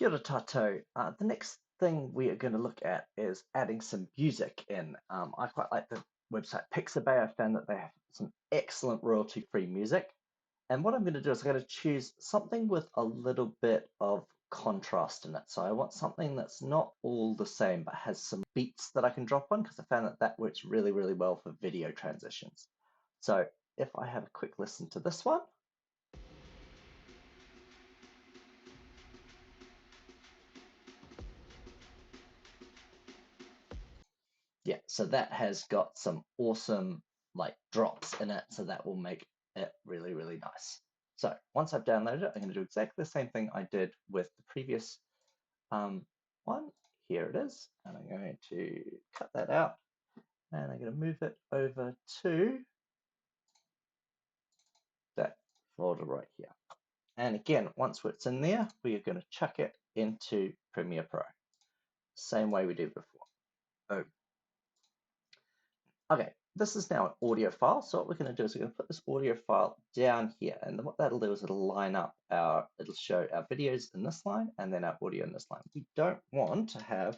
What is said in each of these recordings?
Kia ora tātou. The next thing we are going to look at is adding some music in. I quite like the website Pixabay. I found that they have some excellent royalty-free music. And what I'm going to do is I'm going to choose something with a little bit of contrast in it. So I want something that's not all the same, but has some beats that I can drop on, because I found that that works really, really well for video transitions. So if I have a quick listen to this one. Yeah, so that has got some awesome like drops in it, so that will make it really, really nice. So once I've downloaded it, I'm going to do exactly the same thing I did with the previous one. Here it is, and I'm going to cut that out, and I'm going to move it over to that folder right here. And again, once it's in there, we are going to chuck it into Premiere Pro, same way we did before. Boom. Okay, this is now an audio file. So what we're going to do is we're going to put this audio file down here. And what that'll do is it'll line up it'll show our videos in this line and then our audio in this line. We don't want to have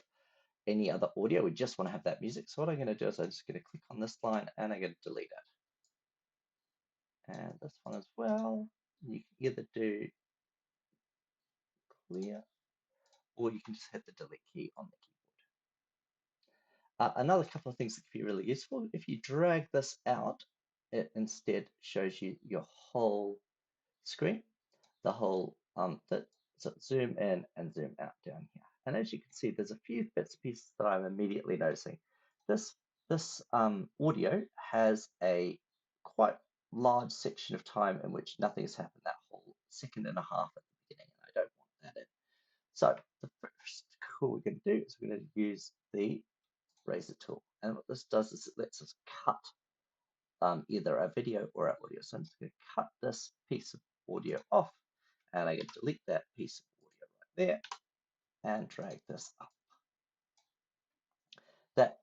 any other audio. We just want to have that music. So what I'm going to do is I'm just going to click on this line and I'm going to delete it. And this one as well. You can either do clear or you can just hit the delete key on the keyboard. Another couple of things that can be really useful, if you drag this out, it instead shows you your whole screen, the whole so zoom in and zoom out down here. And as you can see, there's a few bits and pieces that I'm immediately noticing. This audio has a quite large section of time in which nothing has happened, that whole second and a half at the beginning, and I don't want that in. So the first cool we're going to do is we're going to use the razor tool. And what this does is it lets us cut either our video or our audio. So I'm just going to cut this piece of audio off, and I can delete that piece of audio right there and drag this up. That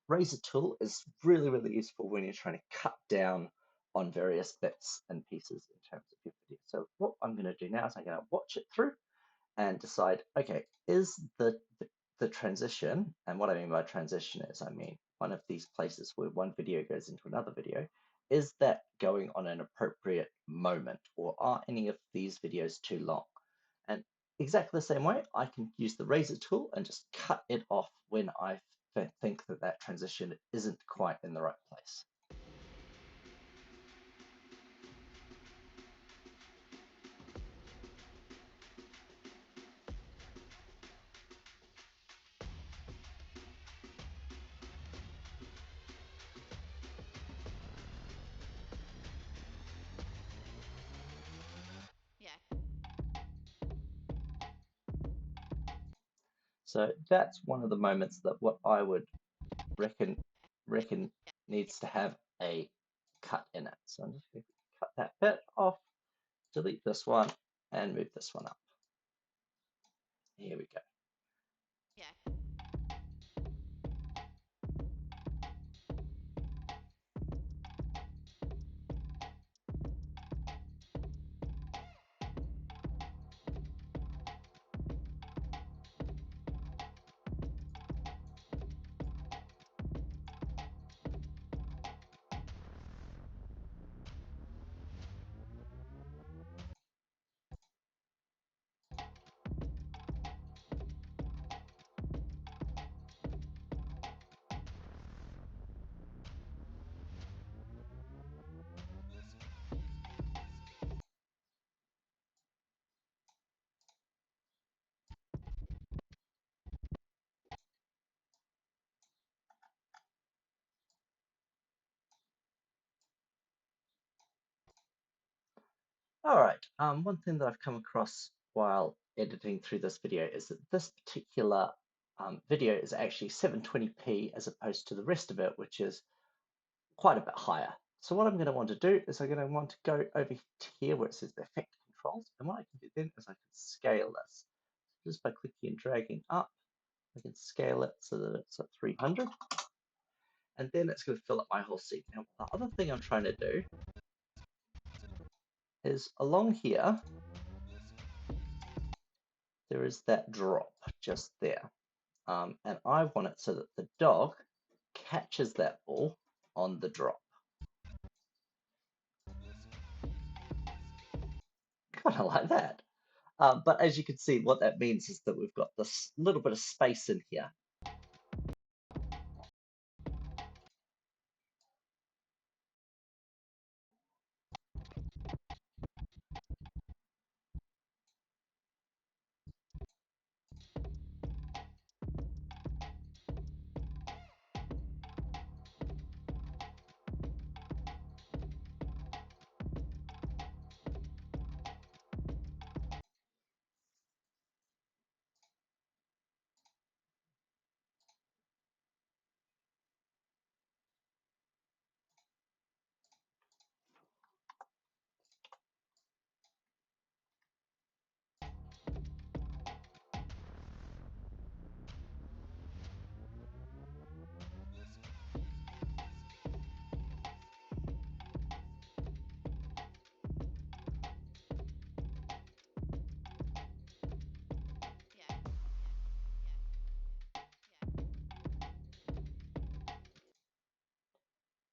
razor tool is really, really useful when you're trying to cut down on various bits and pieces in terms of your video. So what I'm going to do now is I'm going to watch it through and decide, okay, is the transition, and what I mean by transition is I mean one of these places where one video goes into another video, is that going on an appropriate moment, or are any of these videos too long? And exactly the same way, I can use the razor tool and just cut it off when I think that that transition isn't quite in the right place. Yeah. So that's one of the moments that what I would reckon needs to have a cut in it. So I'm just going to cut that bit off, delete this one, and move this one up. Here we go. Yeah. All right. One thing that I've come across while editing through this video is that this particular video is actually 720p as opposed to the rest of it, which is quite a bit higher. So what I'm going to want to do is I'm going to want to go over to here where it says the effect controls. And what I can do then is I can scale this. Just by clicking and dragging up, I can scale it so that it's at 300. And then it's going to fill up my whole scene. Now, the other thing I'm trying to do is along here, there is that drop just there. And I want it so that the dog catches that ball on the drop. Kind of like that. But as you can see, what that means is that we've got this little bit of space in here. Yeah.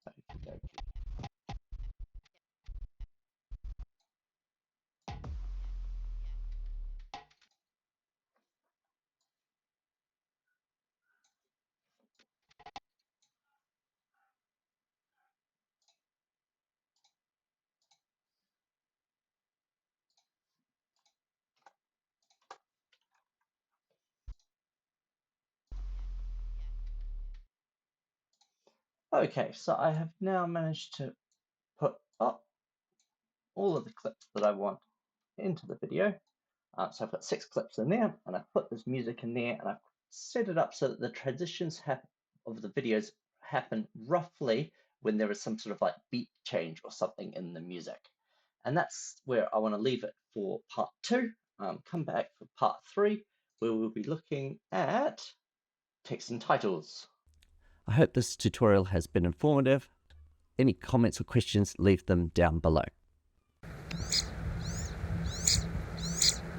Okie dokie. Okay, so I have now managed to put up all of the clips that I want into the video. So I've got 6 clips in there, and I've put this music in there, and I've set it up so that the transitions of the videos happen roughly when there is some sort of like beat change or something in the music. And that's where I want to leave it for part 2. Come back for part 3, where we'll be looking at text and titles. I hope this tutorial has been informative. Any comments or questions, leave them down below.